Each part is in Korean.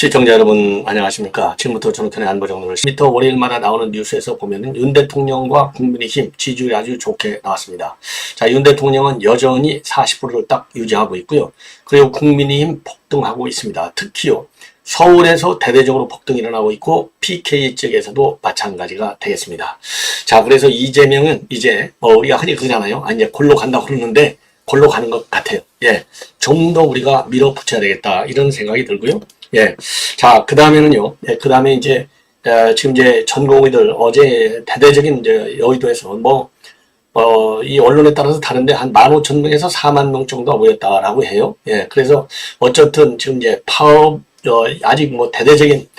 시청자 여러분 안녕하십니까. 지금부터 전우편의 안보정론을 10m 월요일마다 나오는 뉴스에서 보면은 윤 대통령과 국민의힘 지지율이 아주 좋게 나왔습니다. 자, 윤 대통령은 여전히 40%를 딱 유지하고 있고요. 그리고 국민의힘 폭등하고 있습니다. 특히요, 서울에서 대대적으로 폭등이 일어나고 있고 PK 지역에서도 마찬가지가 되겠습니다. 자, 그래서 이재명은 이제 우리가 흔히 그러잖아요. 이제 골로 간다고 그러는데 골로 가는 것 같아요. 예, 좀 더 우리가 밀어붙여야 되겠다 이런 생각이 들고요. 예. 자, 그 다음에는요. 예, 그 다음에 이제, 지금 이제 전공의들 어제 대대적인 이제 여의도에서 이 언론에 따라서 다른데 한 15,000명에서 4만 명 정도가 모였다라고 해요. 예. 그래서 어쨌든 지금 이제 파업, 아직 대대적인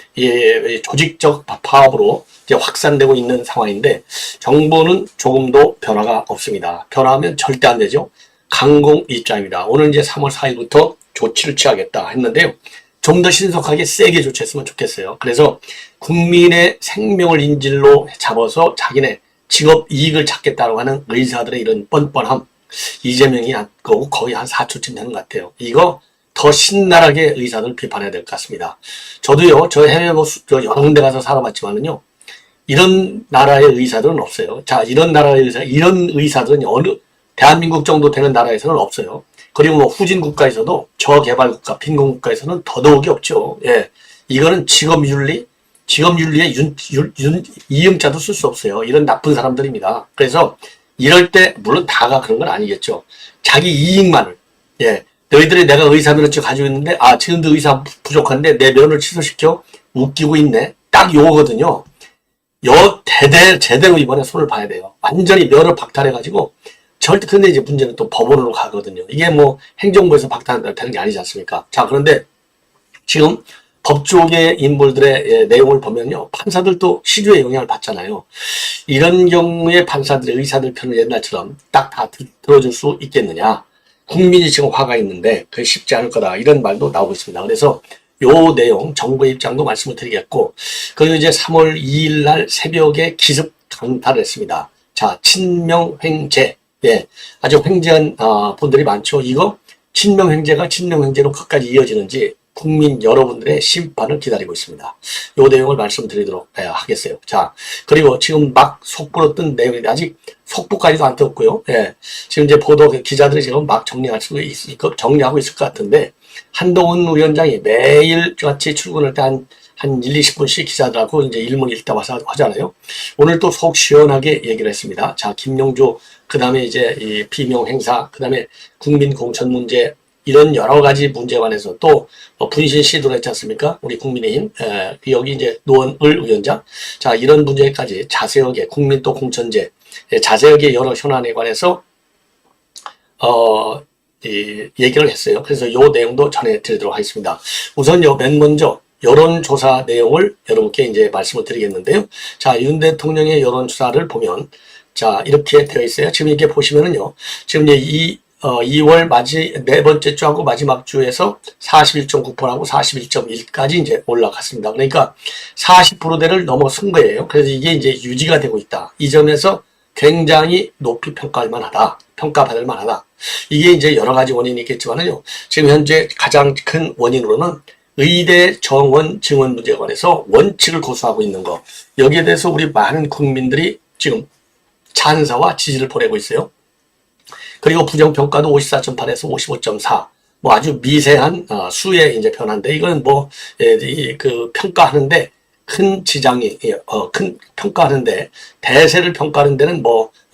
조직적 파업으로 이제 확산되고 있는 상황인데 정부는 조금도 변화가 없습니다. 변화하면 절대 안 되죠. 강공 입장입니다. 오늘 이제 3월 4일부터 조치를 취하겠다 했는데요. 좀 더 신속하게 세게 조치했으면 좋겠어요. 그래서 국민의 생명을 인질로 잡아서 자기네 직업 이익을 찾겠다고 하는 의사들의 이런 뻔뻔함, 이재명이 거의 한 4초쯤 되는 것 같아요. 이거 더 신랄하게 의사들 비판해야 될 것 같습니다. 저도요, 저 해외 여러 군데 가서 살아봤지만은요, 이런 나라의 의사들은 없어요. 자, 이런 의사들은 대한민국 정도 되는 나라에서는 없어요. 그리고 후진 국가에서도 저개발 국가, 빈곤 국가에서는 더더욱이 없죠. 예. 이거는 직업윤리에 이음자도 쓸 수 없어요. 이런 나쁜 사람들입니다. 그래서 이럴 때, 물론 다가 그런 건 아니겠죠. 자기 이익만을, 예. 너희들이 내가 의사 면허증 가지고 있는데, 지금도 의사 부족한데 내 면을 취소시켜? 웃기고 있네. 딱 요거거든요. 제대로 이번에 손을 봐야 돼요. 완전히 면을 박탈해가지고, 근데 이제 문제는 또 법원으로 가거든요. 이게 행정부에서 박탈되는 게 아니지 않습니까? 자, 그런데 지금 법조계 인물들의 내용을 보면요. 판사들도 시주의 영향을 받잖아요. 이런 경우에 판사들의 의사들 편을 옛날처럼 딱 다 들어줄 수 있겠느냐. 국민이 지금 화가 있는데 그게 쉽지 않을 거다. 이런 말도 나오고 있습니다. 그래서 요 내용, 정부의 입장도 말씀을 드리겠고, 그리고 이제 3월 2일 날 새벽에 기습 강탈을 했습니다. 자, 친명횡재. 예, 아주 횡재한 분들이 많죠. 이거 친명횡재가 친명횡재로 끝까지 이어지는지 국민 여러분들의 심판을 기다리고 있습니다. 요 내용을 말씀드리도록 하겠어요. 자, 그리고 지금 막 속보로 뜬 내용인데 아직 속보까지도 안 떴고요. 예, 지금 이제 기자들이 지금 막 정리하고 있을 것 같은데, 한동훈 위원장이 매일 같이 출근할 때 한 1, 20분씩 기자들하고 이제 일문일답 와서 하잖아요. 오늘 또 속 시원하게 얘기를 했습니다. 자, 김용주, 그 다음에 이제 이 비명 행사, 그 다음에 국민 공천 문제, 이런 여러 가지 문제에 관해서 또 분신 시도를 했지 않습니까? 우리 국민의힘, 여기 이제 노원을 위원장. 자, 이런 문제까지 자세하게 국민 또 공천제, 자세하게 여러 현안에 관해서, 얘기를 했어요. 그래서 요 내용도 전해드리도록 하겠습니다. 우선요, 맨 먼저, 여론조사 내용을 여러분께 이제 말씀을 드리겠는데요. 자, 윤 대통령의 여론조사를 보면, 자, 이렇게 되어 있어요. 지금 이렇게 보시면은요, 지금 이제 2월 네 번째 주하고 마지막 주에서 41.9%하고 41.1까지 이제 올라갔습니다. 그러니까 40%대를 넘어선 거예요. 그래서 이게 이제 유지가 되고 있다. 이 점에서 굉장히 높이 평가받을 만하다. 이게 이제 여러 가지 원인이 있겠지만은요, 지금 현재 가장 큰 원인으로는 의대 정원 증원 문제에 관해서 원칙을 고수하고 있는 거. 여기에 대해서 우리 많은 국민들이 지금 찬사와 지지를 보내고 있어요. 그리고 부정평가도 54.8에서 55.4. 아주 미세한 수의 이제 변화인데, 이거는 평가하는데 큰 지장이, 평가하는데, 대세를 평가하는 데는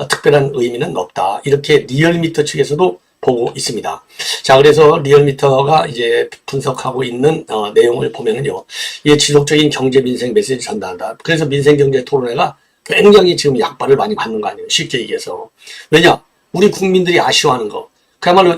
특별한 의미는 없다. 이렇게 리얼미터 측에서도 보고 있습니다. 자, 그래서 리얼미터가 이제 분석하고 있는 내용을 보면은요, 이게 지속적인 경제 민생 메시지 전달한다. 그래서 민생경제 토론회가 굉장히 지금 약발을 많이 받는 거 아니에요. 쉽게 얘기해서. 왜냐? 우리 국민들이 아쉬워하는 거. 그야말로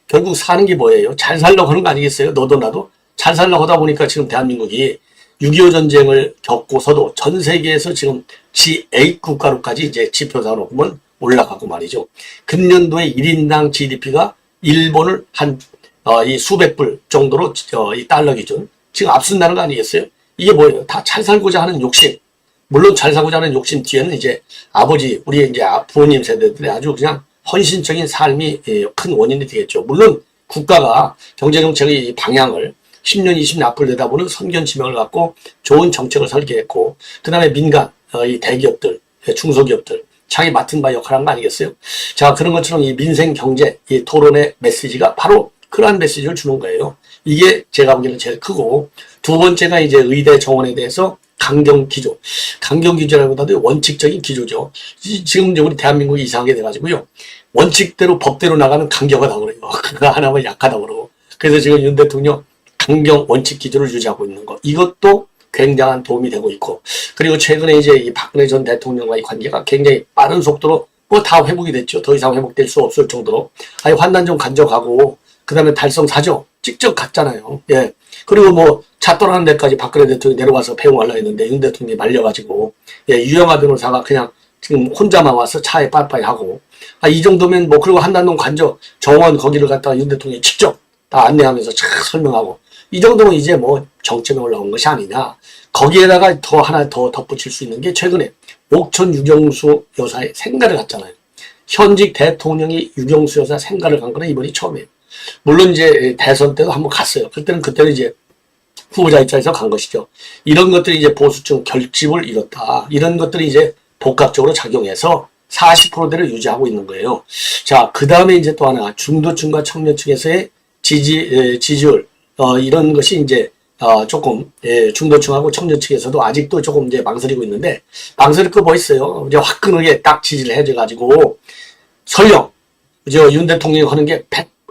결국 사는 게 뭐예요? 잘 살려고 하는 거 아니겠어요? 너도 나도? 잘 살려고 하다 보니까 지금 대한민국이 6.25 전쟁을 겪고서도 전 세계에서 지금 G8 국가로까지 이제 지표상으로 보면 올라가고 말이죠. 금년도에 1인당 GDP가 일본을 이 수백 불 정도로 이 달러 기준 지금 앞선다는 거 아니겠어요? 이게 뭐예요? 다 잘 살고자 하는 욕심. 물론 잘 살고자 하는 욕심 뒤에는 이제 우리 이제 부모님 세대들의 아주 그냥 헌신적인 삶이 큰 원인이 되겠죠. 물론 국가가 경제정책의 방향을 10년, 20년 앞을 내다보는 선견 지명을 갖고 좋은 정책을 설계했고, 그 다음에 민간, 이 대기업들, 중소기업들, 자기 맡은 바 역할을 한 거 아니겠어요? 자, 그런 것처럼 이 민생 경제, 이 토론의 메시지가 바로 그러한 메시지를 주는 거예요. 이게 제가 보기에는 제일 크고, 두 번째가 이제 의대 정원에 대해서 강경 기조. 강경 기조라기보다도 원칙적인 기조죠. 지금 이제 우리 대한민국이 이상하게 돼가지고요. 원칙대로 법대로 나가면 강경하다고 그래요. 그거 하나만 약하다고 그러고. 그래서 지금 윤 대통령 강경 원칙 기조를 유지하고 있는 거. 이것도 굉장한 도움이 되고 있고. 그리고 최근에 이제 이 박근혜 전 대통령과의 관계가 굉장히 빠른 속도로 뭐 다 회복이 됐죠. 더 이상 회복될 수 없을 정도로. 아니, 환난 좀 간적하고, 그 다음에 달성 사정 직접 갔잖아요. 예. 그리고 뭐 차 떠나는 데까지 박근혜 대통령이 내려와서 배웅하려 했는데 윤 대통령이 말려가지고, 예, 유영하 변호사가 그냥 지금 혼자만 와서 차에 빠빠이 하고, 아, 이 정도면 뭐, 그리고 한남동 관저 정원 거기를 갖다가 윤 대통령이 직접 다 안내하면서 쫙 설명하고, 이 정도면 이제 뭐 정점에 올라온 것이 아니냐. 거기에다가 더 하나 더 덧붙일 수 있는 게 최근에 옥천 유경수 여사의 생가를 갔잖아요. 현직 대통령이 유경수 여사 생가를 간 거는 이번이 처음이에요. 물론 이제 대선 때도 한번 갔어요. 그때는 이제 후보자 입장에서 간 것이죠. 이런 것들이 이제 보수층 결집을 이뤘다. 이런 것들이 이제 복합적으로 작용해서 40%대를 유지하고 있는 거예요. 자, 그 다음에 이제 또 하나 중도층과 청년층에서의 지지율, 이런 것이 이제 조금, 예, 중도층하고 청년층에서도 아직도 조금 이제 망설이고 있는데, 망설일 거 뭐 있어요? 이제 화끈하게 딱 지지를 해줘가지고, 설령, 이제 윤 대통령이 하는 게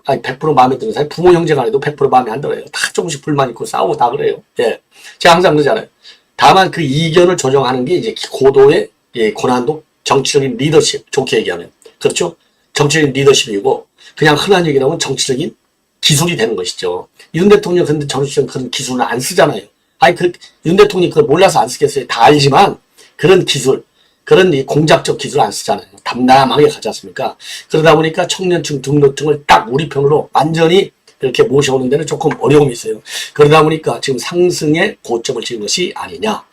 100% 마음에 드는 사람이 부모 형제 간에도 100% 마음에 안 들어요. 다 조금씩 불만 있고 싸우고 다 그래요. 예. 제가 항상 그러잖아요. 다만 그 이견을 조정하는 게 이제 고도의, 예, 고난도 정치적인 리더십, 좋게 얘기하면. 그렇죠? 정치적인 리더십이고, 그냥 흔한 얘기로 하면 정치적인 기술이 되는 것이죠. 윤 대통령 근데 정치적 그런 기술을 안 쓰잖아요. 아니, 윤 대통령이 그걸 몰라서 안 쓰겠어요. 다 알지만, 그런 기술, 그런 이 공작적 기술 안 쓰잖아요. 담담하게 가지 않습니까? 그러다 보니까 청년층, 중도층을 딱 우리 편으로 완전히 이렇게 모셔오는 데는 조금 어려움이 있어요. 그러다 보니까 지금 상승의 고점을 찍은 것이 아니냐.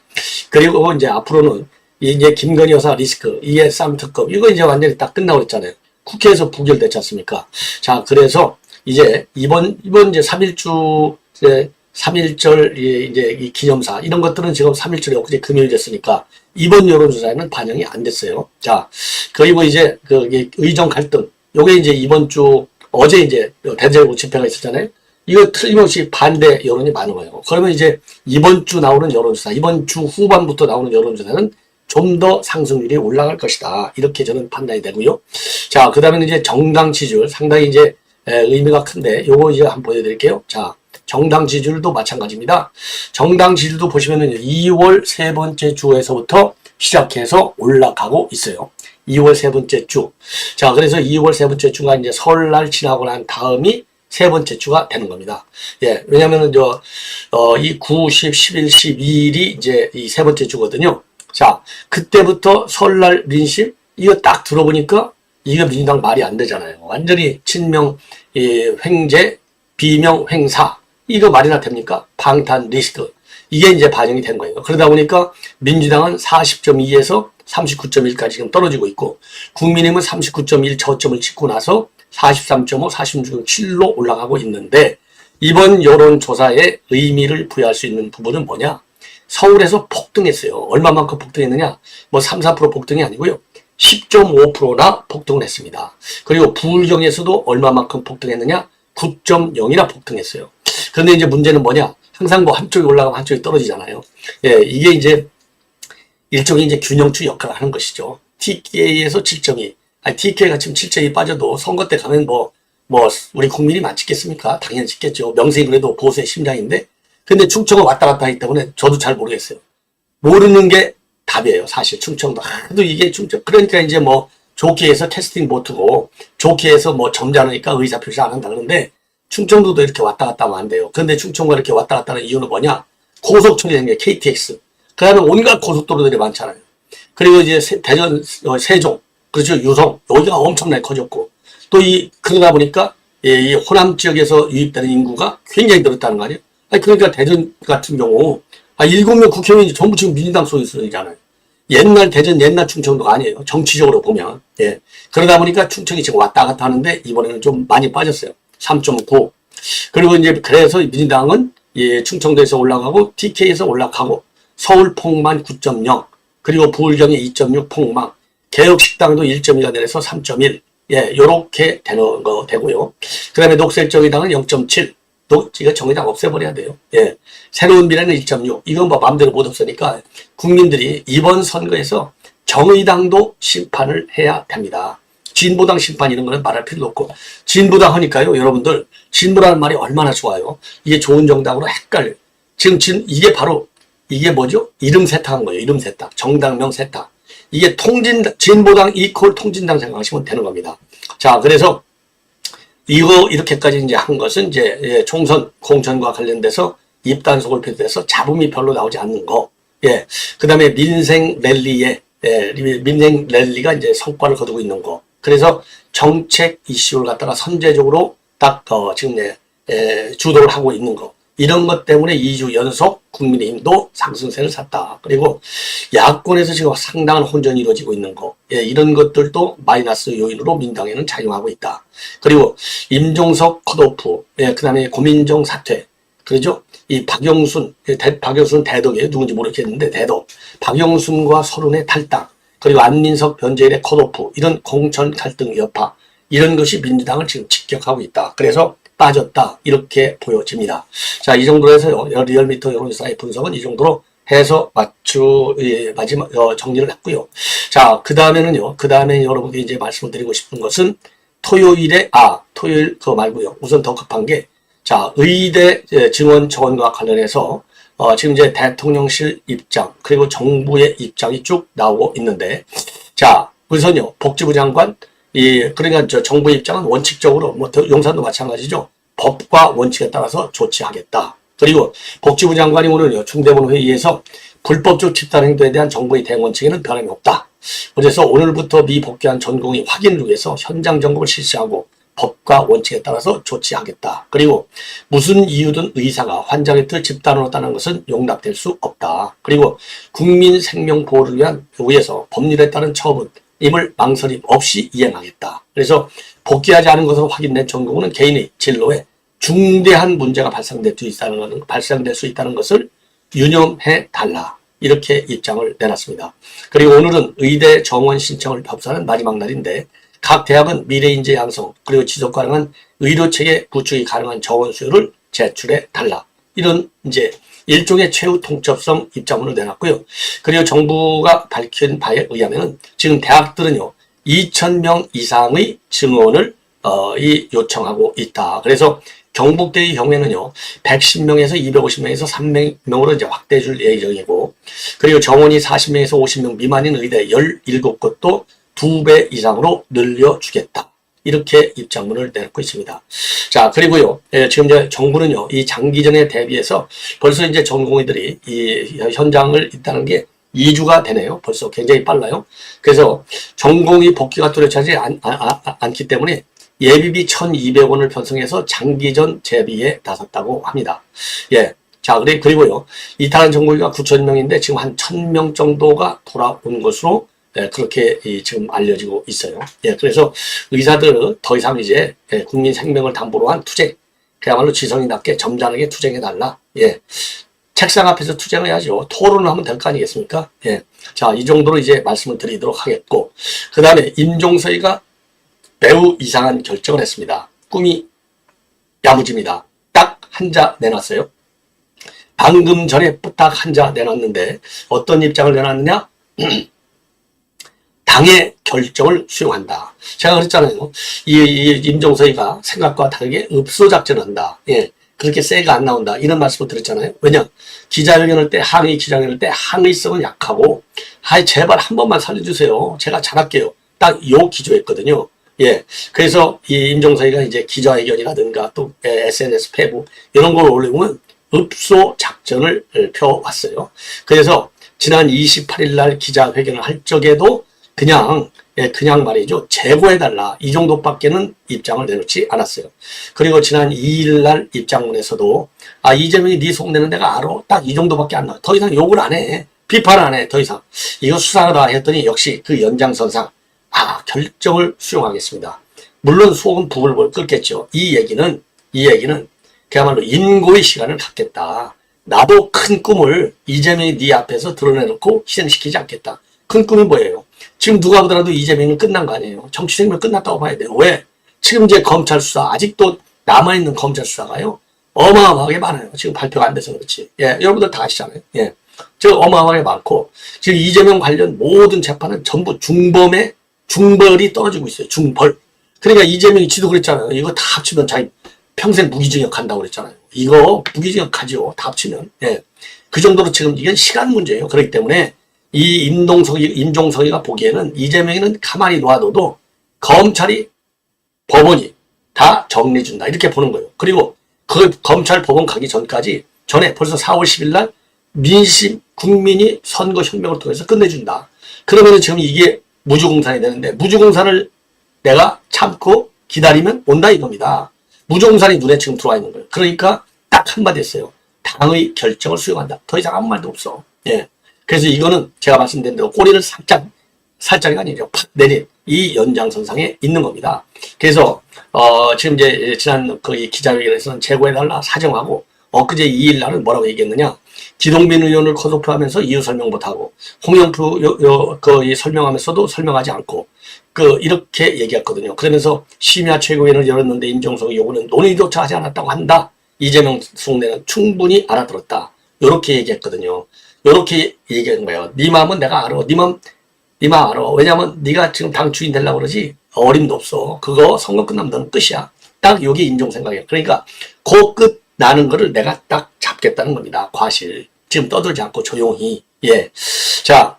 그리고 이제 앞으로는 이제 김건희 여사 리스크, ES3 특검, 이거 이제 완전히 딱 끝나고 있잖아요. 국회에서 부결됐지 않습니까? 자, 그래서 이제 이번 이제 3.1주, 이제 3.1절 이제 이 기념사, 이런 것들은 지금 3.1절이 엊그제 금요일 됐으니까 이번 여론조사에는 반영이 안 됐어요. 자, 그리고 이제 의정 갈등, 요게 이제 이번 주, 어제 이제 대제국 집회가 있었잖아요. 이거 틀림없이 반대 여론이 많은 거예요. 그러면 이제 이번 주 나오는 여론조사, 이번 주 후반부터 나오는 여론조사는 좀 더 상승률이 올라갈 것이다. 이렇게 저는 판단이 되고요. 자, 그 다음에 이제 정당 지지율 상당히 이제 의미가 큰데, 요거 이제 한번 보여드릴게요. 자, 정당 지지율도 마찬가지입니다. 정당 지지율도 보시면은 2월 세 번째 주에서부터 시작해서 올라가고 있어요. 2월 세 번째 주. 자, 그래서 2월 세 번째 주가 이제 설날 지나고 난 다음이 세 번째 주가 되는 겁니다. 예, 왜냐면은 이 9, 10, 11, 12일이 이제 이 세 번째 주거든요. 자, 그때부터 설날 민심, 이거 딱 들어보니까 이거 민주당 말이 안 되잖아요. 완전히 친명, 횡재, 비명, 횡사. 이거 말이나 됩니까? 방탄 리스크. 이게 이제 반영이 된 거예요. 그러다 보니까 민주당은 40.2에서 39.1까지 지금 떨어지고 있고, 국민의힘은 39.1 저점을 찍고 나서 43.5, 46.7로 올라가고 있는데, 이번 여론조사에 의미를 부여할 수 있는 부분은 뭐냐? 서울에서 폭등했어요. 얼마만큼 폭등했느냐? 뭐 3, 4% 폭등이 아니고요. 10.5%나 폭등을 했습니다. 그리고 부울경에서도 얼마만큼 폭등했느냐? 9.0이나 폭등했어요. 그런데 이제 문제는 뭐냐? 항상 뭐 한쪽이 올라가면 한쪽이 떨어지잖아요. 예, 이게 이제 일종의 이제 균형추 역할을 하는 것이죠. TK에서 7.2. 아니, TK가 지금 7.2 빠져도 선거 때 가면 우리 국민이 안 찍겠습니까? 당연히 찍겠죠. 명색이 그래도 보수의 심장인데. 근데 충청은 왔다 갔다 하기 때문에 저도 잘 모르겠어요. 모르는 게 답이에요. 사실 충청도. 하도 이게 충청. 그러니까 이제 뭐 좋게 해서 캐스팅 보트고, 좋게 해서 뭐 점잖으니까 의사 표시 안 한다 그러는데, 충청도도 이렇게 왔다 갔다 하면 안 돼요. 그런데 충청과 이렇게 왔다 갔다 하는 이유는 뭐냐? 고속철이 된 게 KTX. 그 다음에 온갖 고속도로들이 많잖아요. 그리고 이제 대전, 세종, 그렇죠. 유성. 여기가 엄청나게 커졌고. 또 그러다 보니까 이 호남 지역에서 유입되는 인구가 굉장히 늘었다는 거 아니에요? 아니, 그러니까 대전 같은 경우, 7명 국회의원이 전부 지금 민주당 소유수이잖아요. 옛날 대전, 옛날 충청도가 아니에요. 정치적으로 보면. 예. 그러다 보니까 충청이 지금 왔다 갔다 하는데, 이번에는 좀 많이 빠졌어요. 3.9. 그리고 이제 그래서 민주당은 예, 충청도에서 올라가고 TK에서 올라가고 서울 폭만 9.0 그리고 부울경이 2.6 폭망 개혁식당도 1.2가 내려서 3.1 예, 요렇게 되는 거 되고요. 그 다음에 녹색정의당은 0.7 이거 정의당 없애버려야 돼요. 예. 새로운 미래는 1.6 이건 뭐 마음대로 못 없으니까 국민들이 이번 선거에서 정의당도 심판을 해야 됩니다. 진보당 심판 이런 거는 말할 필요도 없고 진보당 하니까요. 여러분들 진보라는 말이 얼마나 좋아요. 이게 좋은 정당으로 헷갈려요. 지금 이게 바로 이게 뭐죠? 이름 세탁한 거예요. 이름 세탁. 정당명 세탁. 이게 진보당 이퀄 통진당 생각하시면 되는 겁니다. 자, 그래서 이거 이렇게까지 이제 한 것은 이제 예, 총선 공천과 관련돼서 입단속을 비롯해서 잡음이 별로 나오지 않는 거. 예. 그다음에 민생 랠리에 민생 랠리가 이제 성과를 거두고 있는 거. 그래서 정책 이슈를 갖다가 선제적으로 딱 지금 주도를 하고 있는 거. 이런 것 때문에 2주 연속 국민의힘도 상승세를 샀다. 그리고 야권에서 지금 상당한 혼전이 이루어지고 있는 거. 예, 이런 것들도 마이너스 요인으로 민당에는 작용하고 있다. 그리고 임종석 컷오프, 예, 그 다음에 고민정 사퇴. 그렇죠? 이 박영순 대덕이에요. 누군지 모르겠는데 대덕. 박영순과 서른의 탈당. 그리고 안민석 변재일의 컷오프. 이런 공천 갈등 여파. 이런 것이 민주당을 지금 직격하고 있다. 그래서 빠졌다. 이렇게 보여집니다. 자, 이 정도로 해서요. 리얼미터 여론조사의 분석은 이 정도로 해서 마지막 정리를 했고요. 자, 그 다음에는요. 그 다음에 여러분께 이제 말씀을 드리고 싶은 것은 토요일 그거 말고요. 우선 더 급한 게 자, 의대 증원 정원과 관련해서 지금 이제 대통령실 입장 그리고 정부의 입장이 쭉 나오고 있는데 자, 우선요. 복지부 장관 그러니까 정부의 입장은 원칙적으로 뭐 용산도 마찬가지죠. 법과 원칙에 따라서 조치하겠다. 그리고 복지부 장관이 오늘 중대본 회의에서 불법적 집단 행동에 대한 정부의 대응 원칙에는 변함이 없다. 그래서 오늘부터 미복귀한 전공의 확인을 위해서 현장 점검을 실시하고 법과 원칙에 따라서 조치하겠다. 그리고 무슨 이유든 의사가 환자 곁을 집단으로 떠나는 것은 용납될 수 없다. 그리고 국민 생명 보호를 위해서 법률에 따른 처분 임을 망설임 없이 이행하겠다. 그래서 복귀하지 않은 것으로 확인된 전공은 개인의 진로에 중대한 문제가 발생될 수 있다는 것을 유념해 달라. 이렇게 입장을 내놨습니다. 그리고 오늘은 의대 정원 신청을 접수하는 마지막 날인데 각 대학은 미래인재 양성 그리고 지속 가능한 의료체계 구축이 가능한 정원 수요를 제출해 달라. 이런 이제 일종의 최후 통첩성 입장문을 내놨고요. 그리고 정부가 밝힌 바에 의하면은 지금 대학들은요 2,000명 이상의 증원을 요청하고 있다. 그래서 경북대의 경우에는요 110명에서 250명에서 300명으로 이제 확대해 줄 예정이고 그리고 정원이 40명에서 50명 미만인 의대 17곳도 2배 이상으로 늘려주겠다. 이렇게 입장문을 내놓고 있습니다. 자, 그리고요, 지금 이제 정부는요, 이 장기전에 대비해서 벌써 이제 전공의들이 이 현장을 있다는 게 2주가 되네요. 벌써 굉장히 빨라요. 그래서 전공의 복귀가 뚜렷하지 않기 때문에 예비비 1,200원을 편성해서 장기전 재비에 나섰다고 합니다. 예. 자, 그리고요, 이탈한 전공의가 9,000명인데 지금 한 1,000명 정도가 돌아온 것으로 그렇게 지금 알려지고 있어요. 예, 그래서 의사들 더 이상 이제 국민 생명을 담보로 한 투쟁, 그야말로 지성이 낮게 점잖게 투쟁해달라. 예, 책상 앞에서 투쟁해야죠. 토론을 하면 될 거 아니겠습니까? 예, 자, 이 정도로 이제 말씀을 드리도록 하겠고, 그 다음에 임종서이가 매우 이상한 결정을 했습니다. 꿈이 야무집니다. 딱 한 자 내놨어요. 방금 전에 딱 한 자 내놨는데 어떤 입장을 내놨느냐? 당의 결정을 수용한다. 제가 그랬잖아요. 이 임종서이가 생각과 다르게 읍소작전한다. 예, 그렇게 세가 안 나온다. 이런 말씀을 드렸잖아요. 왜냐? 항의 기자회견을 때 항의성은 약하고 제발 한 번만 살려주세요. 제가 잘할게요. 딱 요 기조였거든요. 예, 그래서 이 임종서이가 이제 기자회견이라든가 또 SNS 페이북 이런 걸 올리면 읍소작전을 펴왔어요. 그래서 지난 28일 날 기자회견을 할 적에도 그냥 말이죠. 재고해달라. 이 정도밖에는 입장을 내놓지 않았어요. 그리고 지난 2일 날 입장문에서도 이재명이 네 속내는 데가 알아. 딱 이 정도밖에 안 나와. 더 이상 욕을 안 해. 비판 안 해. 더 이상. 이거 수상하다 했더니 역시 그 연장선상 결정을 수용하겠습니다. 물론 속은 부글부글 끓겠죠. 이 얘기는 그야말로 인고의 시간을 갖겠다. 나도 큰 꿈을 이재명이 네 앞에서 드러내놓고 실행시키지 않겠다. 큰 꿈이 뭐예요? 지금 누가 보더라도 이재명은 끝난 거 아니에요. 정치 생명 끝났다고 봐야 돼요. 왜? 지금 이제 검찰 수사, 아직도 남아있는 검찰 수사가요, 어마어마하게 많아요. 지금 발표가 안 돼서 그렇지. 예, 여러분들 다 아시잖아요. 예. 저 어마어마하게 많고, 지금 이재명 관련 모든 재판은 전부 중벌이 떨어지고 있어요. 중벌. 그러니까 이재명이 지도 그랬잖아요. 이거 다 합치면 자기 평생 무기징역 간다고 그랬잖아요. 이거 무기징역 가죠. 다 합치면. 예. 그 정도로 지금 이건 시간 문제예요. 그렇기 때문에 이 임종석이가 보기에는 이재명이는 가만히 놔둬도 검찰이, 법원이 다 정리해준다. 이렇게 보는 거예요. 그리고 그 검찰 법원 가기 전에 벌써 4월 10일 날 민심, 국민이 선거혁명을 통해서 끝내준다. 그러면 지금 이게 무주공산이 되는데, 무주공산을 내가 참고 기다리면 온다 이겁니다. 무주공산이 눈에 지금 들어와 있는 거예요. 그러니까 딱 한마디 했어요. 당의 결정을 수용한다. 더 이상 아무 말도 없어. 예. 그래서 이거는 제가 말씀드린 대로 꼬리를 살짝이 아니죠. 팍 내린 이 연장선상에 있는 겁니다. 그래서 지금 이제 지난 그 기자회견에서는 제고해달라 사정하고, 엊그제 2일 날은 뭐라고 얘기했느냐? 기동빈 의원을 컷오프하면서 이유 설명 못하고, 홍영표 이 설명하면서도 설명하지 않고, 이렇게 얘기했거든요. 그러면서 심야 최고위원을 열었는데 임종석의 요구는 논의조차 하지 않았다고 한다. 이재명 속내는 충분히 알아들었다. 요렇게 얘기했거든요. 요렇게 얘기한 거예요. 네 마음은 내가 알아. 네 마음 알아. 왜냐면 네가 지금 당 주인 되려고 그러지 어림도 없어. 그거 선거 끝나면 너는 끝이야. 딱 요게 인종 생각이에요. 그러니까 그 끝 나는 거를 내가 딱 잡겠다는 겁니다. 과실. 지금 떠들지 않고 조용히. 예. 자,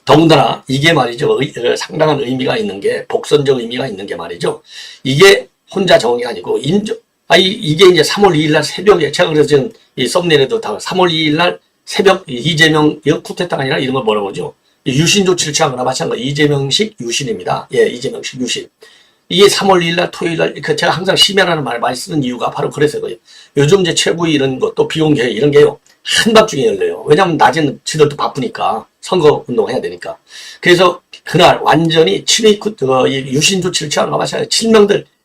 더군다나 이게 말이죠. 상당한 의미가 있는 게, 복선적 의미가 있는 게 말이죠. 이게 혼자 정한 게 아니고 이게 이제 3월 2일 날 새벽에, 제가 그래서 지금 이 썸네일에도 다 3월 2일 날 새벽 이재명 쿠데타가 아니라 이런 걸 뭐라고 하죠? 유신 조치를 취한 거나 마찬가지. 이재명식 유신입니다. 예, 이재명식 유신. 이게 3월 2일 날 토요일 날, 제가 항상 심야라는 말을 많이 쓰는 이유가 바로 그래서 그래요. 요즘 이제 최고위 이런 것도 비공개 이런 게요, 한밤중에 열려요. 왜냐면 낮에는 지들도 바쁘니까, 선거 운동 해야 되니까. 그래서 그날 완전히 유신 조치를 취한 거나 마찬가지.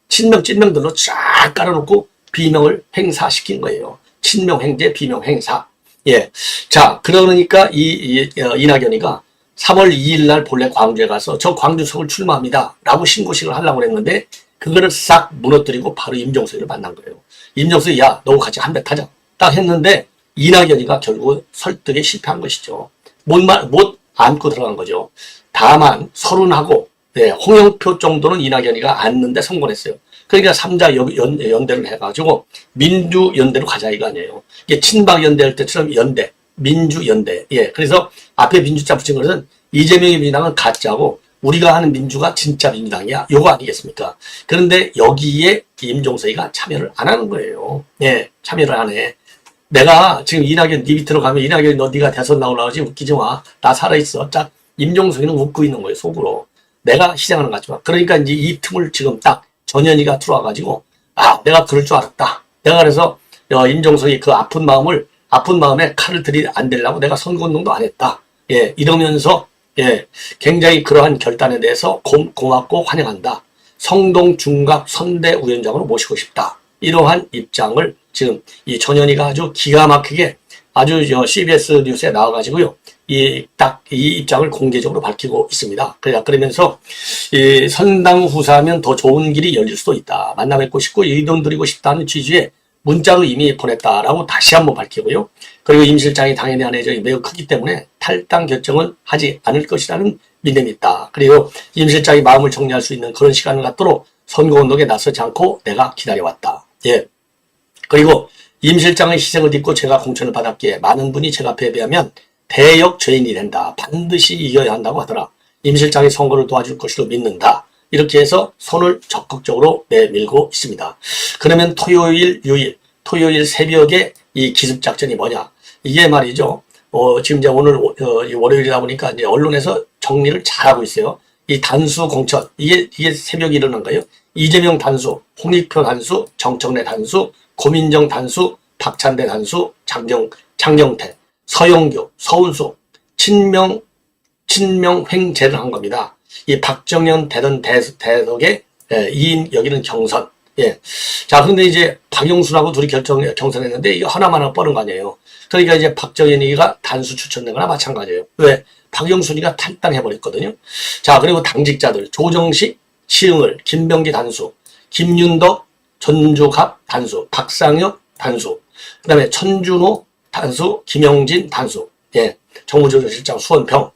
친명들로 쫙 깔아놓고 비명을 행사시킨 거예요. 친명행제, 비명행사. 예. 자, 그러니까 이낙연이가 3월 2일 날 본래 광주에 가서 저 광주 서울 출마합니다 라고 신고식을 하려고 했는데, 그거를 싹 무너뜨리고 바로 임종석이를 만난 거예요. 임종석이, 야, 너 같이 한 배 타자. 딱 했는데 이낙연이가 결국 설득에 실패한 것이죠. 못 안고 들어간 거죠. 다만 서른하고, 네, 홍영표 정도는 이낙연이가 안는데 성공했어요. 그러니까 3자 연대를 해가지고 민주연대로 가자 이거 아니에요. 이게 친박연대 할 때처럼 연대, 민주연대. 예, 그래서 앞에 민주자 붙인 것은 이재명의 민주당은 가짜고 우리가 하는 민주가 진짜 민주당이야. 요거 아니겠습니까? 그런데 여기에 임종석이가 참여를 안 하는 거예요. 예, 참여를 안 해. 내가 지금 이낙연 네 밑으로 가면 이낙연이 네가 대선 나오려고 하지 웃기지 마. 나 살아있어. 짝 임종석이는 웃고 있는 거예요. 속으로. 내가 시장하는 거 같지 마. 그러니까 이제 이 틈을 지금 딱 전현희가 들어와가지고, 아, 내가 그럴 줄 알았다. 내가 그래서 임종석이 그 아픈 마음에 칼을 안 대려고 내가 선거운동도 안 했다. 예, 이러면서, 예, 굉장히 그러한 결단에 대해서 고맙고 환영한다. 성동 중갑 선대위원장으로 모시고 싶다. 이러한 입장을 지금 이 전현희가 아주 기가 막히게 아주 CBS 뉴스에 나와가지고요. 이 입장을 공개적으로 밝히고 있습니다. 그러면서 이 선당 후사하면 더 좋은 길이 열릴 수도 있다. 만나 뵙고 싶고 의돈 드리고 싶다는 취지의 문자로 이미 보냈다라고 다시 한번 밝히고요. 그리고 임 실장이 당에 대한 애정이 매우 크기 때문에 탈당 결정을 하지 않을 것이라는 믿음이 있다. 그리고 임 실장이 마음을 정리할 수 있는 그런 시간을 갖도록 선거운동에 나서지 않고 내가 기다려왔다. 예. 그리고 임 실장의 희생을 딛고 제가 공천을 받았기에 많은 분이 제가 패배하면 대역 죄인이 된다. 반드시 이겨야 한다고 하더라. 임 실장이 선거를 도와줄 것으로 믿는다. 이렇게 해서 손을 적극적으로 내밀고 있습니다. 그러면 토요일 새벽에 이 기습작전이 뭐냐? 이게 말이죠. 지금 이제 오늘 월요일이다 보니까 이제 언론에서 정리를 잘하고 있어요. 이 단수 공천, 이게 새벽에 일어난 거예요. 이재명 단수, 홍익표 단수, 정청래 단수, 고민정 단수, 박찬대 단수, 장경태, 서영교, 서운수, 친명횡재를 한 겁니다. 이 박정현 대선 대석의 2인 여기는 경선, 예. 자, 그런데 이제 박영순하고 둘이 경선했는데 이거 하나만 뻔한 거 아니에요. 그러니까 이제 박정현이가 단수 추천된 거나 마찬가지예요. 왜? 박영순이가 탈당해버렸거든요. 자, 그리고 당직자들 조정식, 시흥을, 김병기 단수, 김윤덕, 전주갑 단수, 박상혁 단수, 그 다음에 천준호 단수, 김영진 단수, 예, 정무조정실장 수원평.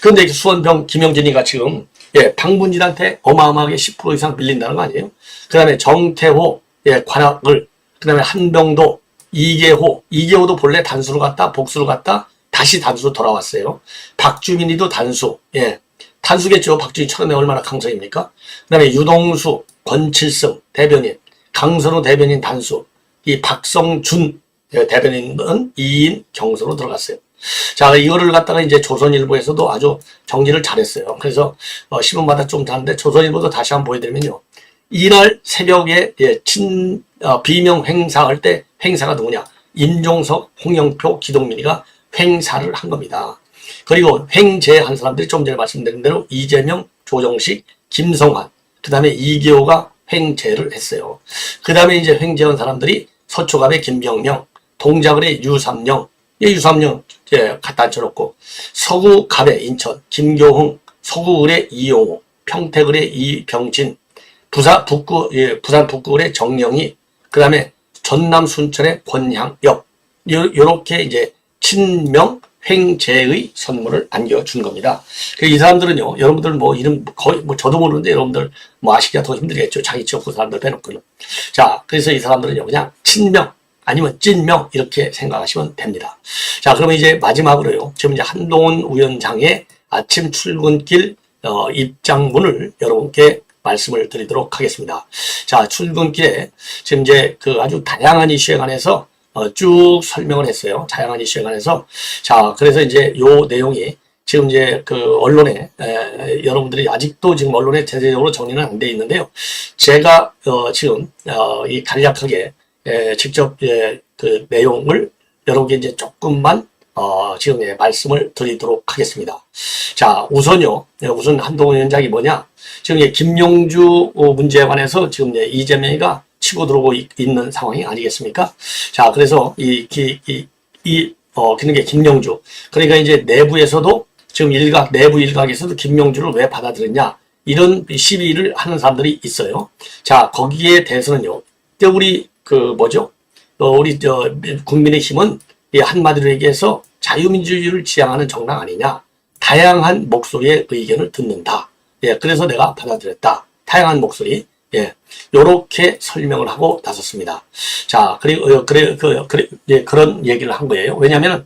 그런데 수원평 김영진이가 지금 예, 방문진한테 어마어마하게 10% 이상 빌린다는 거 아니에요? 그 다음에 정태호, 예, 관악을, 그 다음에 한병도, 이계호도 본래 단수로 갔다, 복수로 갔다, 다시 단수로 돌아왔어요. 박주민이도 단수, 예, 단수겠죠. 박주민 처음에 얼마나 강성입니까? 그 다음에 유동수, 권칠승 대변인, 강선우 대변인 단수, 이 박성준 대변인은 2인 경선으로 들어갔어요. 자, 이거를 갖다가 이제 조선일보에서도 아주 정리를 잘했어요. 그래서 신문마다 좀 다른데 조선일보도 다시 한번 보여드리면요. 이날 새벽에 예, 비명 행사할 때 행사가 누구냐? 임종석, 홍영표, 기동민이가 행사를 한 겁니다. 그리고 횡재한 사람들이 좀 전에 말씀드린 대로 이재명, 조정식, 김성환, 그 다음에 이계호가 횡재를 했어요. 그 다음에 이제 횡재한 사람들이 서초갑의 김병명, 동작을의 유삼영, 유삼영 이제 갖다 앉혀놓고, 서구갑의 인천, 김교흥, 서구을의 이용호, 평택을의 이병진, 부산 북구을의 정영희, 그 다음에 전남 순천의 권향엽, 요렇게 이제 친명 횡재의 선물을 안겨준 겁니다. 이 사람들은요, 여러분들 뭐 이름 거의 뭐 저도 모르는데 여러분들 뭐 아시기가 더 힘들겠죠. 자기 지역구 사람들 빼놓고는. 자, 그래서 이 사람들은요, 그냥 친명 아니면 찐명 이렇게 생각하시면 됩니다. 자, 그러면 이제 마지막으로요, 지금 이제 한동훈 위원장의 아침 출근길 입장문을 여러분께 말씀을 드리도록 하겠습니다. 자, 출근길에 지금 이제 그 아주 다양한 이슈에 관해서 쭉 설명을 했어요. 다양한 이슈에 관해서. 자, 그래서 이제 요 내용이 지금 이제 그 언론에 여러분들이 아직도 지금 언론에 대대적으로 정리는 안 돼 있는데요. 제가 지금 이 간략하게 직접 그 내용을 여러분께 이제 조금만 지금 말씀을 드리도록 하겠습니다. 자, 우선요. 우선 한동훈 위원장이 뭐냐? 지금 김용주 문제에 관해서 지금 이재명이가 치고 들어오고 있는 상황이 아니겠습니까? 자, 그래서 그런 게 김용주. 그러니까 이제 내부에서도 지금 내부 일각에서도 김용주를 왜 받아들였냐? 이런 시비를 하는 사람들이 있어요. 자, 거기에 대해서는요. 우리 우리 국민의힘은 한마디로 얘기해서 자유민주주의를 지향하는 정당 아니냐? 다양한 목소리의 의견을 듣는다. 예, 그래서 내가 받아들였다. 다양한 목소리. 예, 요렇게 설명을 하고 나섰습니다. 자, 그리고 그런 얘기를 한 거예요. 왜냐하면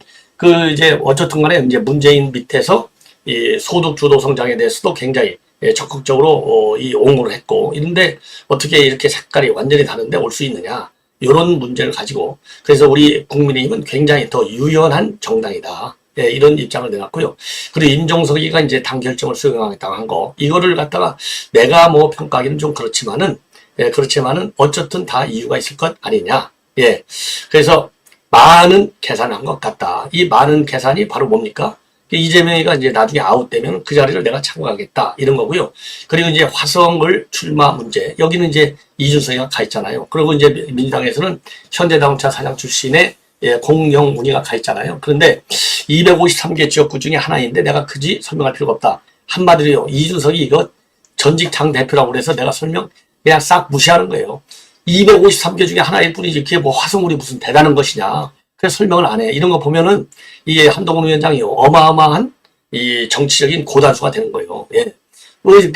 이제 어쨌든 간에 이제 문재인 밑에서 이 소득 주도 성장에 대해서도 굉장히 적극적으로 옹호를 했고, 이런데 어떻게 이렇게 색깔이 완전히 다른데 올 수 있느냐? 이런 문제를 가지고, 그래서 우리 국민의힘은 굉장히 더 유연한 정당이다. 예, 이런 입장을 내놨고요. 그리고 임종석이가 이제 당 결정을 수용하겠다고 한 거, 이거를 갖다가 내가 뭐 평가하기는 좀 그렇지만은, 그렇지만은 어쨌든 다 이유가 있을 것 아니냐. 예. 그래서 많은 계산을 한 것 같다. 이 많은 계산이 바로 뭡니까? 이재명이가 이제 나중에 아웃되면 그 자리를 내가 차고가겠다. 이런 거고요. 그리고 이제 화성을 출마 문제. 여기는 이제 이준석이가 가 있잖아요. 그리고 이제 민주당에서는 현대자동차 사장 출신의 공영운이가 가 있잖아요. 그런데 253개 지역구 중에 하나인데 내가 굳이 설명할 필요가 없다. 한마디로요. 이준석이 이거 전직 당 대표라고 그래서 내가 설명 그냥 싹 무시하는 거예요. 253개 중에 하나일 뿐이지 그게 뭐 화성울이 무슨 대단한 것이냐. 그래서 설명을 안 해. 이런 거 보면은 이게 한동훈 위원장이 어마어마한 이 정치적인 고단수가 되는 거예요. 예.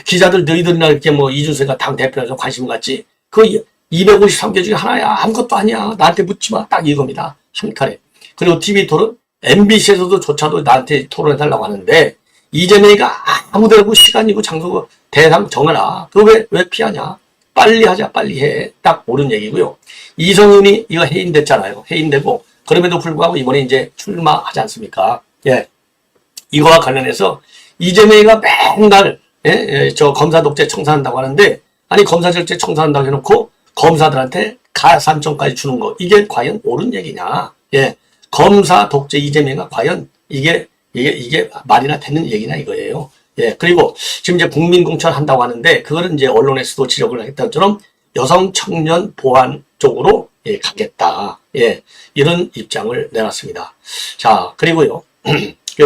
기자들 너희들이나 이렇게 뭐 이준석이가 당 대표라서 관심을 갖지. 그 253개 중에 하나야. 아무것도 아니야. 나한테 묻지 마. 딱 이겁니다. 한 칼에. 그리고 TV 토론, MBC에서도 조차도 나한테 토론해달라고 하는데, 이재명이가 아무 데고 시간이고 장소고 대상 정해라. 그거 왜 피하냐? 빨리 하자, 빨리 해. 딱 옳은 얘기고요. 이성윤이 이거 해임됐잖아요. 해임되고, 그럼에도 불구하고 이번에 이제 출마하지 않습니까? 예. 이거와 관련해서 이재명이가 맨날, 저 검사 독재 청산한다고 하는데, 아니, 검사 독재 청산한다고 해놓고, 검사들한테 가산점까지 주는 거, 이게 과연 옳은 얘기냐? 예. 검사 독재 이재명이가 과연 이게 말이나 되는 얘기냐 이거예요. 예. 그리고 지금 이제 국민공천 한다고 하는데, 그거는 이제 언론에서도 지적을 했던 것처럼 여성 청년 보완 쪽으로 가겠다. 이런 입장을 내놨습니다. 자, 그리고요.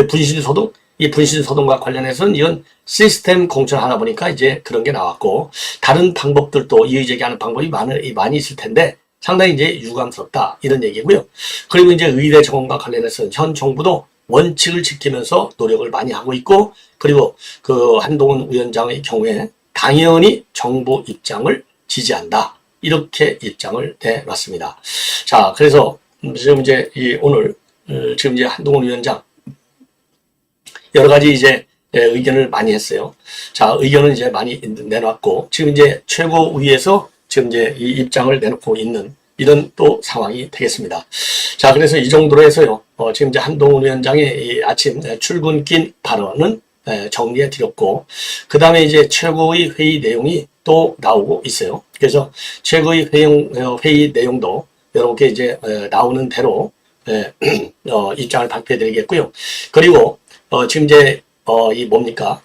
분신소득, 이 분신소득과 관련해서는 이런 시스템 공천을 하다 보니까 이제 그런 게 나왔고, 다른 방법들도 이의제기하는 방법이 많이 있을 텐데, 상당히 이제 유감스럽다. 이런 얘기고요. 그리고 이제 의대 정원과 관련해서는 현 정부도 원칙을 지키면서 노력을 많이 하고 있고, 그리고 그 한동훈 위원장의 경우에 당연히 정부 입장을 지지한다. 이렇게 입장을 내놨습니다. 자, 그래서 지금 이제 오늘 지금 이제 한동훈 위원장 여러 가지 이제 의견을 많이 했어요. 자, 의견은 이제 많이 내놨고, 지금 이제 최고위에서 지금 이제 이 입장을 내놓고 있는 이런 또 상황이 되겠습니다. 자, 그래서 이 정도로 해서요. 지금 이제 한동훈 위원장의 이 아침 출근길 발언은 정리해 드렸고, 그 다음에 이제 최고위 회의 내용이 또 나오고 있어요. 그래서 최고위 회의 내용도 여러분께 이제 나오는 대로 입장을 발표해 드리겠고요. 그리고 지금 이제 이 뭡니까?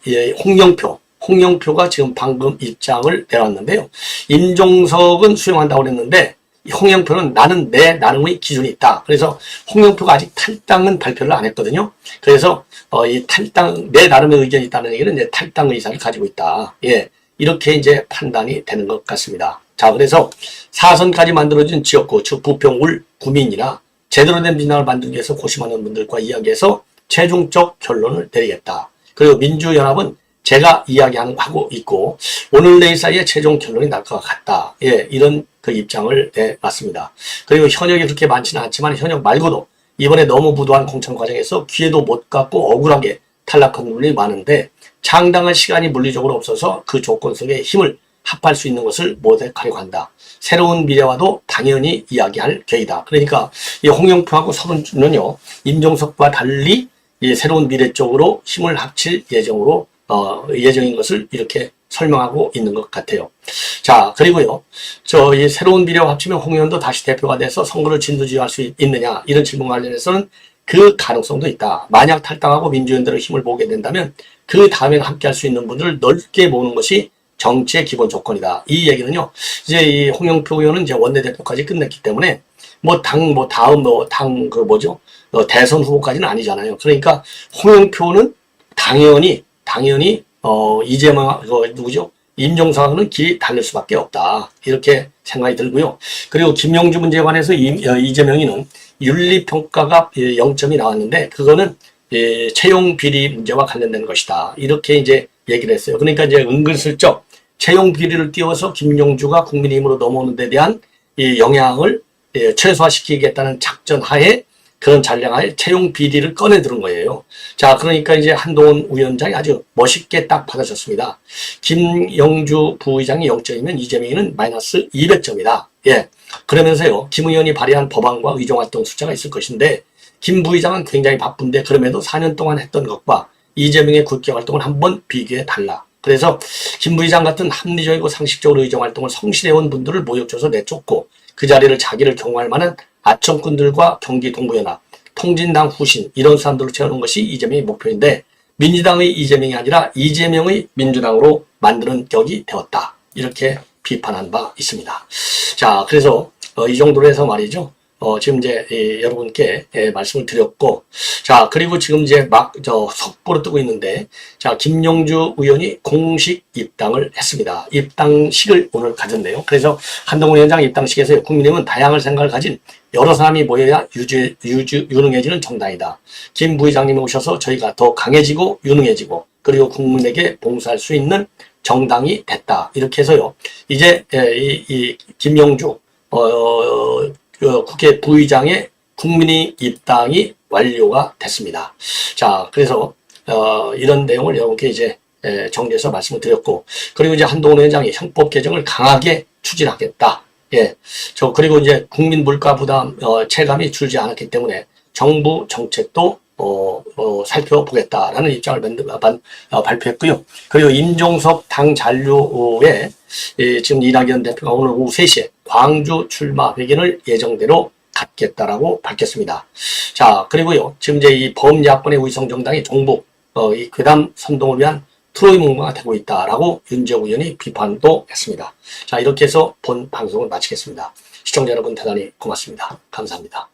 홍영표가 지금 방금 입장을 내놨는데요. 임종석은 수용한다고 그랬는데 홍영표는 나는 내 나름의 기준이 있다. 그래서 홍영표가 아직 탈당은 발표를 안 했거든요. 그래서 이 탈당 내 나름의 의견이 있다는 얘기는 이제 탈당 의사를 가지고 있다. 이렇게 이제 판단이 되는 것 같습니다. 자, 그래서 4선까지 만들어진 지역구, 즉 부평, 구민이나 제대로 된 민당을 만들기 위해서 고심하는 분들과 이야기해서 최종적 결론을 내리겠다. 그리고 민주연합은 제가 이야기하고 있고 오늘 내일 사이에 최종 결론이 날 것 같다. 이런 그 입장을 내놨습니다. 그리고 현역이 그렇게 많지는 않지만 현역 말고도 이번에 너무 부도한 공천 과정에서 기회도 못 갖고 억울하게 탈락한 분들이 많은데 상당한 시간이 물리적으로 없어서 그 조건 속에 힘을 합할 수 있는 것을 모색하려고 한다. 새로운 미래와도 당연히 이야기할 계획이다. 그러니까 이 홍영표하고 서른준은요, 임종석과 달리 이 새로운 미래 쪽으로 힘을 합칠 예정인 것을 이렇게 설명하고 있는 것 같아요. 자, 그리고요, 이 새로운 미래와 합치면 홍 의원도 다시 대표가 돼서 선거를 진두지휘할 수 있느냐, 이런 질문 관련해서는 그 가능성도 있다. 만약 탈당하고 민주연대로 힘을 보게 된다면 그 다음에 함께 할 수 있는 분들을 넓게 모으는 것이 정치의 기본 조건이다. 이 얘기는요, 이제 이 홍영표 의원은 이제 원내대표까지 끝냈기 때문에 대선 후보까지는 아니잖아요. 그러니까 홍영표는 당연히 이재명 임종석은 길이 달릴 수밖에 없다. 이렇게 생각이 들고요. 그리고 김용주 문제에 관해서 이재명이는 윤리평가가 0점이 나왔는데 그거는 채용 비리 문제와 관련된 것이다. 이렇게 이제 얘기를 했어요. 그러니까 이제 은근슬쩍 채용 비리를 띄워서 김용주가 국민의힘으로 넘어오는 데 대한 이 영향을 최소화시키겠다는 작전 하에 그런 전략하에 채용 비리를 꺼내 들은 거예요. 자, 그러니까 이제 한동훈 위원장이 아주 멋있게 딱 받아줬습니다. 김영주 부의장이 0점이면 이재명이는 마이너스 200점이다. 그러면서요, 김 의원이 발의한 법안과 의정활동 숫자가 있을 것인데 김 부의장은 굉장히 바쁜데 그럼에도 4년 동안 했던 것과 이재명의 국회 활동을 한번 비교해 달라. 그래서 김 부의장 같은 합리적이고 상식적으로 의정활동을 성실해온 분들을 모욕줘서 내쫓고 그 자리를 자기를 경호할 만한 아청꾼들과 경기 동부연합, 통진당 후신 이런 사람들로 채우는 것이 이재명의 목표인데 민주당의 이재명이 아니라 이재명의 민주당으로 만드는 격이 되었다. 이렇게 비판한 바 있습니다. 자, 그래서 이 정도로 해서 말이죠. 지금 이제 여러분께 말씀을 드렸고, 자, 그리고 지금 이제 속보로 뜨고 있는데, 자, 김용주 의원이 공식 입당을 했습니다. 입당식을 오늘 가졌네요. 그래서 한동훈 위원장 입당식에서 국민의힘은 다양한 생각을 가진 여러 사람이 모여야 유능해지는 정당이다. 김 부의장님이 오셔서 저희가 더 강해지고 유능해지고 그리고 국민에게 봉사할 수 있는 정당이 됐다. 이렇게 해서요. 이제 이 김용주 국회 부의장의 국민의 입당이 완료가 됐습니다. 자, 그래서 이런 내용을 여러분께 이제 정리해서 말씀을 드렸고, 그리고 이제 한동훈 위원장이 형법 개정을 강하게 추진하겠다. 그리고 이제 국민 물가 부담 체감이 줄지 않았기 때문에 정부 정책도 살펴보겠다라는 입장을 발표했고요. 그리고 임종석 당 잔류에 지금 이낙연 대표가 오늘 오후 3시에 광주 출마 회견을 예정대로 갖겠다라고 밝혔습니다. 자, 그리고요. 지금 이제 이 범야권의 위성정당이 종북, 이 괴담 선동을 위한 프로이몽마가 되고 있다라고 윤재욱 의원이 비판도 했습니다. 자, 이렇게 해서 본 방송을 마치겠습니다. 시청자 여러분 대단히 고맙습니다. 감사합니다.